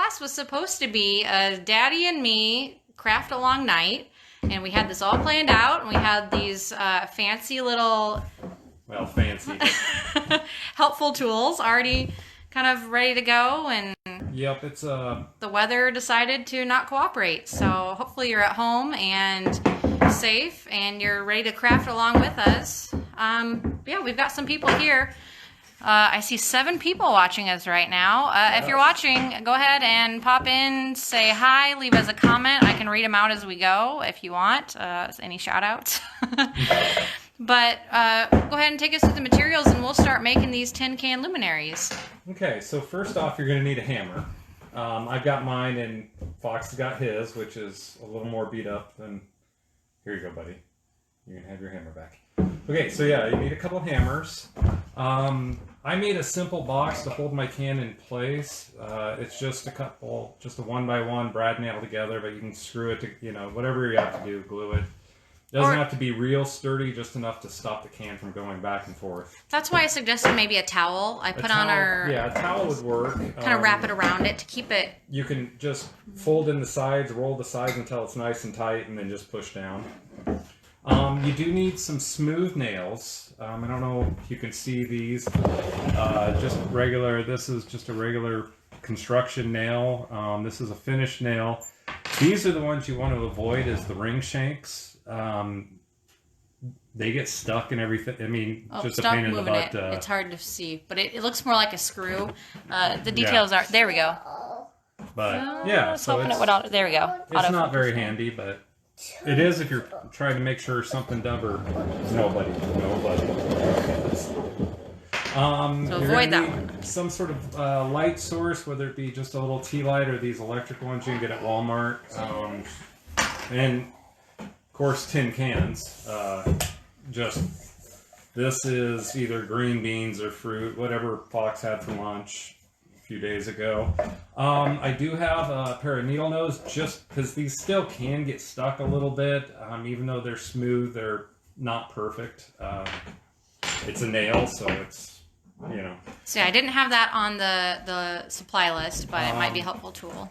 class was supposed to be a Daddy and me craft along night, and we had this all planned out, and we had these fancy little... Well, fancy. helpful tools already kind of ready to go, and yep, it's the weather decided to not cooperate. So hopefully you're at home and safe and you're ready to craft along with us. Yeah, we've got some people here. I see 7 people watching us right now. If you're watching, go ahead and pop in, say hi, leave us a comment. I can read them out as we go if you want. Any shout outs. But go ahead and take us through the materials and we'll start making these tin can luminaries. Okay, so first off, you're going to need a hammer. I've got mine and Fawkes has got his, which is a little more beat up than... Here you go, buddy. You can have your hammer back. Okay, so yeah, you need a couple hammers. I made a simple box to hold my can in place. It's just a 1x1 brad nail together, but you can screw it to, you know, whatever you have to do, glue it. It doesn't have to be real sturdy, just enough to stop the can from going back and forth. That's why I suggested maybe a towel. I put on our... Yeah, a towel would work. Kind of wrap it around it to keep it... You can just fold in the sides, roll the sides until it's nice and tight, and then just push down. You do need some smooth nails. I don't know if you can see these. Just regular, this is just a regular construction nail. This is a finished nail. These are the ones you want to avoid is the ring shanks. They get stuck and everything. I mean, just a pain in the butt. It's hard to see, but it looks more like a screw. The details are... There we go. But, yeah. So it's, there we go. It's not very handy, but it is if you're trying to make sure something never... Nobody. So avoid that one. Some sort of light source, whether it be just a little tea light or these electric ones you can get at Walmart. And... Of course, tin cans. This is either green beans or fruit, whatever Fawkes had for lunch a few days ago. I do have a pair of needle nose just because these still can get stuck a little bit. Even though they're smooth, they're not perfect. It's a nail, so it's, you know. So yeah, I didn't have that on the supply list, but it might be a helpful tool.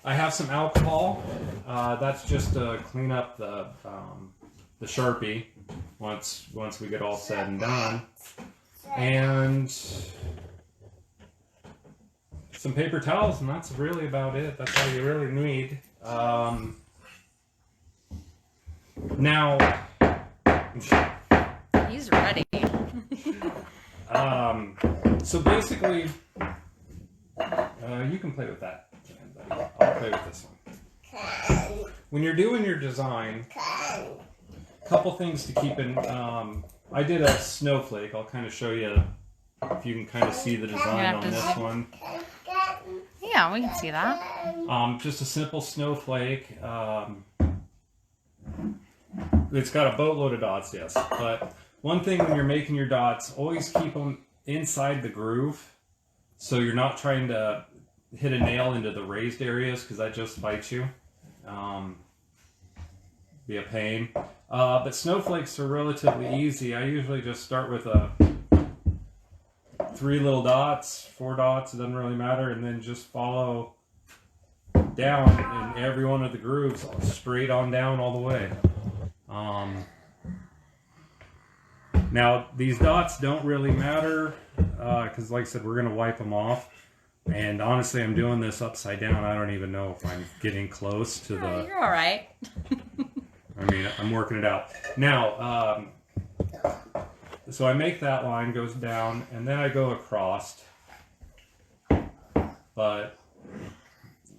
I have some alcohol. That's just to clean up the Sharpie once we get all said and done. And some paper towels, and that's really about it. That's all you really need. Now... He's ready. So basically, you can play with that. I'll play with this one. When you're doing your design, a couple things to keep in. I did a snowflake. I'll kind of show you if you can kind of see the design on this one. Yeah, we can see that. Just a simple snowflake. It's got a boatload of dots, yes. But one thing when you're making your dots, always keep them inside the groove, so you're not trying to hit a nail into the raised areas because that just bites you. Be a pain. But snowflakes are relatively easy. I usually just start with 3 little dots, 4 dots, it doesn't really matter, and then just follow down in every one of the grooves, straight on down all the way. Now, these dots don't really matter because, like I said, we're going to wipe them off. And honestly, I'm doing this upside down. I don't even know if I'm getting close to the... You're all right. I mean, I'm working it out. Now, so I make that line, goes down, and then I go across. But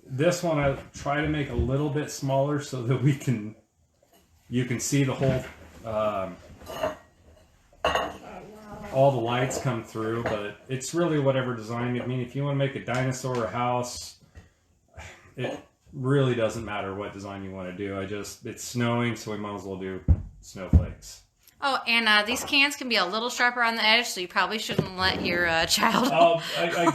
this one I try to make a little bit smaller so that you can see the whole... all the lights come through, but it's really whatever design. I mean, if you want to make a dinosaur or a house, it really doesn't matter what design you want to do. It's snowing, so we might as well do snowflakes. Oh, and these cans can be a little sharper on the edge, so you probably shouldn't let your child... Oh, I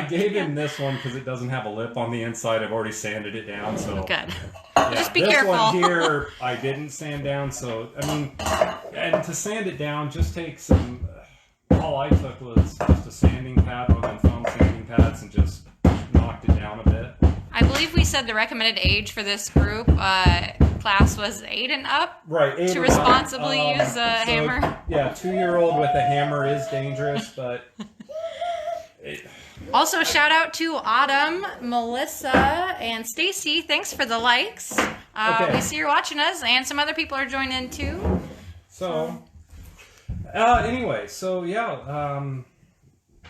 gave him this one because it doesn't have a lip on the inside. I've already sanded it down, so... Good. Yeah, just be this careful. This one here, I didn't sand down, so, I mean, and to sand it down, just take some... All I took was just a sanding pad, one of them foam sanding pads, and just knocked it down a bit. said the recommended age for this group class was 8 and up. Right. 8 To and up. responsibly use a hammer. Yeah, 2-year-old with a hammer is dangerous, but. Also, shout out to Autumn, Melissa, and Stacy. Thanks for the likes. Okay. We see you're watching us, and some other people are joining too. So, anyway, so yeah.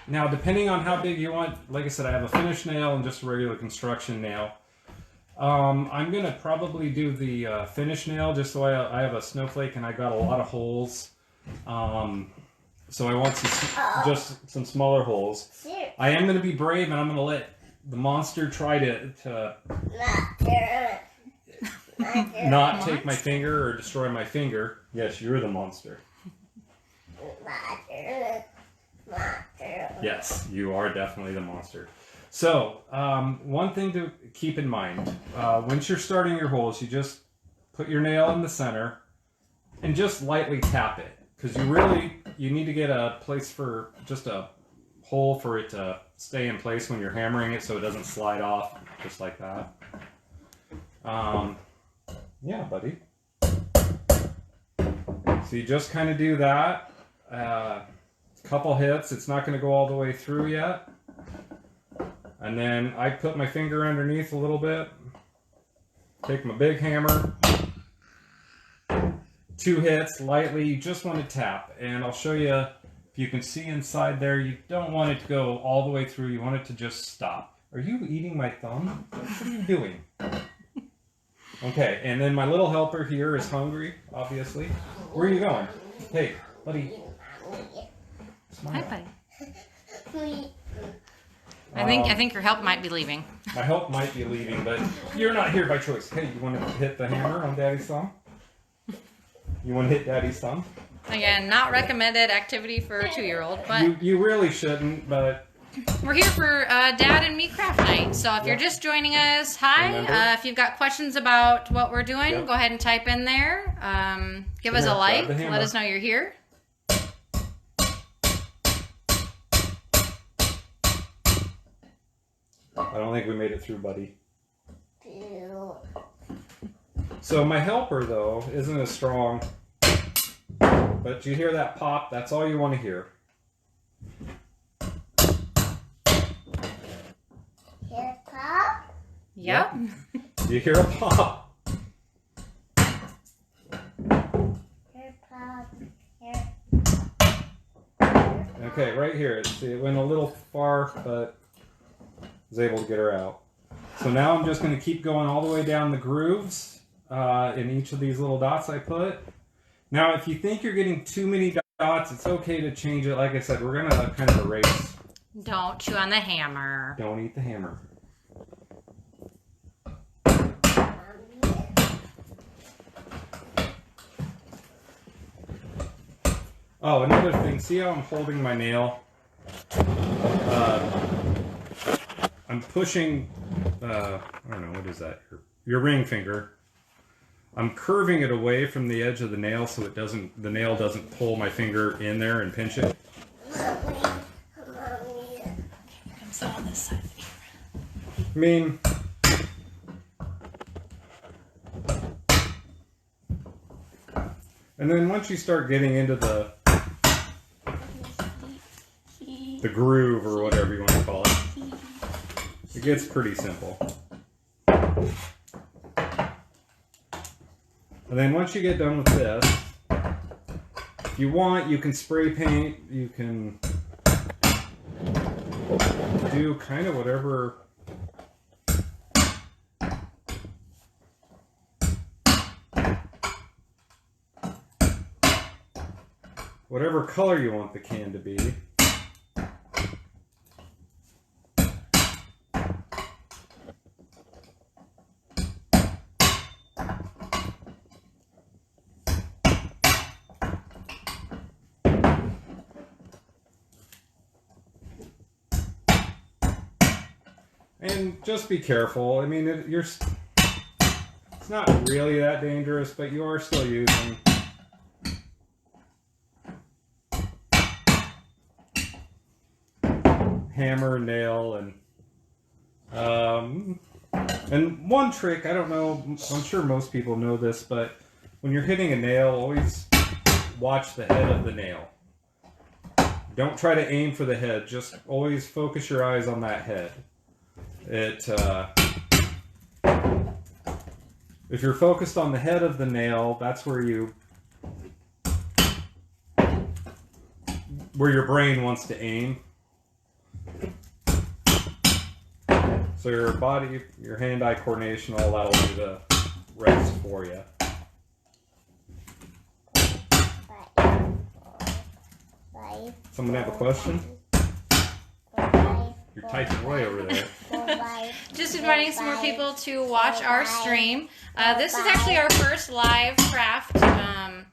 Now, depending on how big you want, like I said, I have a finished nail and just a regular construction nail. I'm going to probably do the finished nail just so I have a snowflake and I got a lot of holes. So I want just some smaller holes. I am going to be brave and I'm going to let the monster try to not take my finger or destroy my finger. Yes, you're the monster. Yes, you are definitely the monster. So, one thing to keep in mind, once you're starting your holes, you just put your nail in the center and just lightly tap it. Because you need to get a place for, just a hole for it to stay in place when you're hammering it so it doesn't slide off, just like that. Yeah, buddy. So you just kind of do that. Couple hits. It's not going to go all the way through yet. And then I put my finger underneath a little bit. Take my big hammer. 2 hits lightly. You just want to tap. And I'll show you if you can see inside there. You don't want it to go all the way through. You want it to just stop. Are you eating my thumb? What are you doing? Okay, and then my little helper here is hungry, obviously. Where are you going? Hey, buddy. Smile. Hi, buddy. I think your help might be leaving. My help might be leaving, but you're not here by choice. Hey, you want to hit the hammer on Daddy's thumb? You want to hit Daddy's thumb? Again, not recommended activity for a 2-year-old, but you really shouldn't. But we're here for Dad and Me Craft Night. So if you're just joining us, hi. If you've got questions about what we're doing, go ahead and type in there. Give us a like. Let us know you're here. I don't think we made it through, buddy. So my helper, though, isn't as strong. But you hear that pop, that's all you want to hear. Hear a pop? Yep. You hear a pop. Hear a pop. Okay, right here. See, it went a little far, but I was able to get her out. So now I'm just going to keep going all the way down the grooves in each of these little dots I put. Now, if you think you're getting too many dots, it's okay to change it. Like I said, we're going to kind of erase. Don't chew on the hammer. Don't eat the hammer. Oh, another thing. See how I'm holding my nail? I'm pushing, I don't know, what is that? Your ring finger. I'm curving it away from the edge of the nail so the nail doesn't pull my finger in there and pinch it. Comes on this side of the camera. I mean, and then once you start getting into the groove or whatever you want to call it, it gets pretty simple. And then once you get done with this, if you want, you can spray paint, you can do kind of whatever color you want the can to be. And just be careful. I mean, it's not really that dangerous, but you are still using hammer, nail, and And one trick, I don't know, I'm sure most people know this, but when you're hitting a nail, always watch the head of the nail. Don't try to aim for the head, just always focus your eyes on that head. If you're focused on the head of the nail, that's where your brain wants to aim. So your body, your hand-eye coordination, all that'll do the rest for you. Someone have a question? You're typing away over there. Just inviting some more people to watch our stream. This is actually our first live craft along.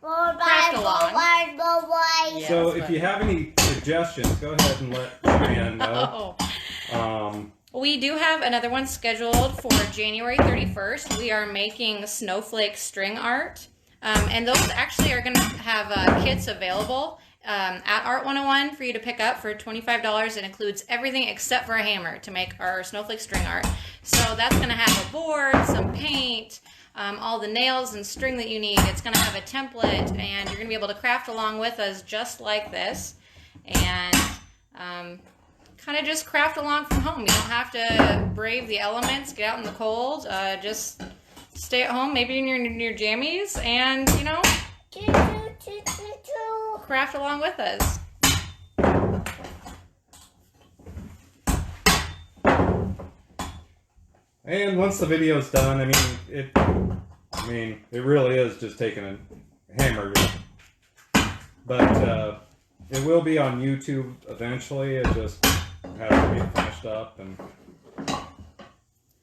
Yeah, so if you have any suggestions, go ahead and let Cheyenne know. We do have another one scheduled for January 31st. We are making snowflake string art. And those actually are going to have kits available at Art 101 for you to pick up for $25. It includes everything except for a hammer to make our snowflake string art. So that's going to have a board, some paint, all the nails and string that you need. It's going to have a template, and you're going to be able to craft along with us just like this. And kind of just craft along from home. You don't have to brave the elements, get out in the cold. Just stay at home, maybe in your jammies, and, you know, craft along with us. And once the video's done, I mean, it really is just taking a hammer. But it will be on YouTube eventually. It just has to be finished up. And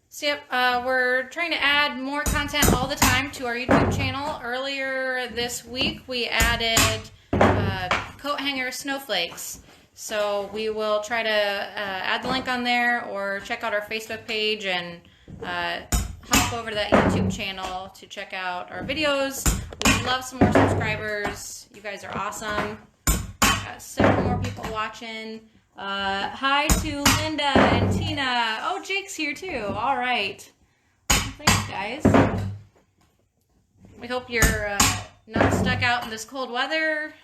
so yep, we're trying to add more content all the time to our YouTube channel. Earlier this week, we added coat hanger snowflakes. So we will try to add the link on there, or check out our Facebook page and hop over to that YouTube channel to check out our videos. We'd love some more subscribers. You guys are awesome. Got several more people watching. Hi to Linda and Tina. Oh, Jake's here too. All right. Thanks, guys. We hope you're not stuck out in this cold weather.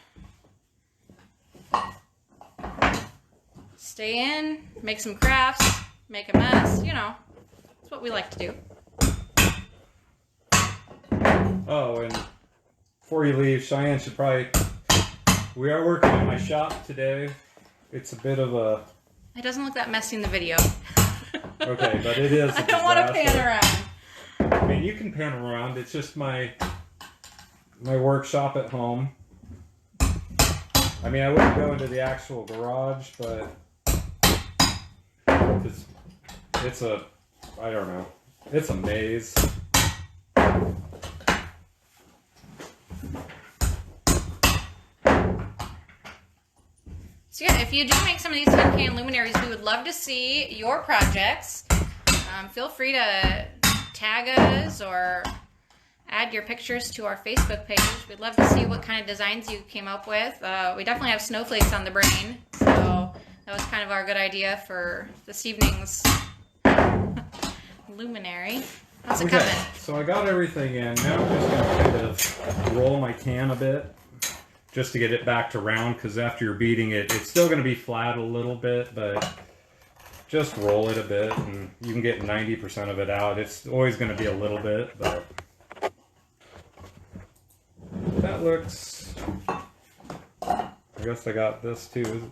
Stay in, make some crafts, make a mess. You know, that's what we like to do. oh, and before you leave, Cheyenne should probably. We are working on my shop today. It's a bit of a. It doesn't look that messy in the video. Okay, but it is. I don't want to pan around. I mean, you can pan around. It's just my workshop at home. I mean, I wouldn't go into the actual garage, but it's a, I don't know, it's a maze. So yeah, if you do make some of these Tin Can Luminaries, we would love to see your projects. Feel free to tag us or add your pictures to our Facebook page. We'd love to see what kind of designs you came up with. We definitely have snowflakes on the brain, so that was kind of our good idea for this evening's luminary. How's it coming? So I got everything in. Now I'm just going to kind of roll my can a bit just to get it back to round, because after you're beating it, it's still going to be flat a little bit, but just roll it a bit and you can get 90% of it out. It's always going to be a little bit, but that looks, I guess I got this too.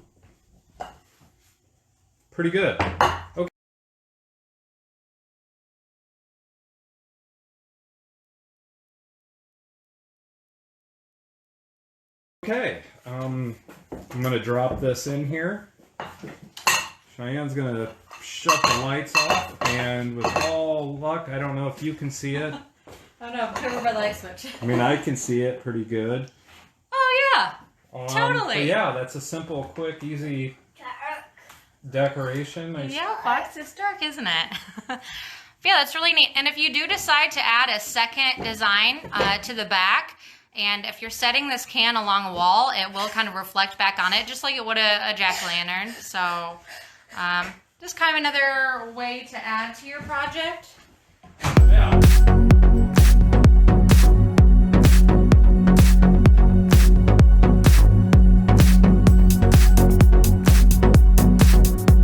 Pretty good. Okay. Okay, I'm gonna drop this in here. Cheyenne's gonna shut the lights off, and with all luck, I don't know if you can see it. Oh no, cover my light switch. I mean, I can see it pretty good. Oh yeah, totally. But yeah, that's a simple, quick, easy decoration. Yeah, Fawkes, it's dark, isn't it? Yeah, that's really neat. And if you do decide to add a second design to the back, and if you're setting this can along a wall, it will kind of reflect back on it, just like it would a jack-o'-lantern. So just kind of another way to add to your project. Yeah.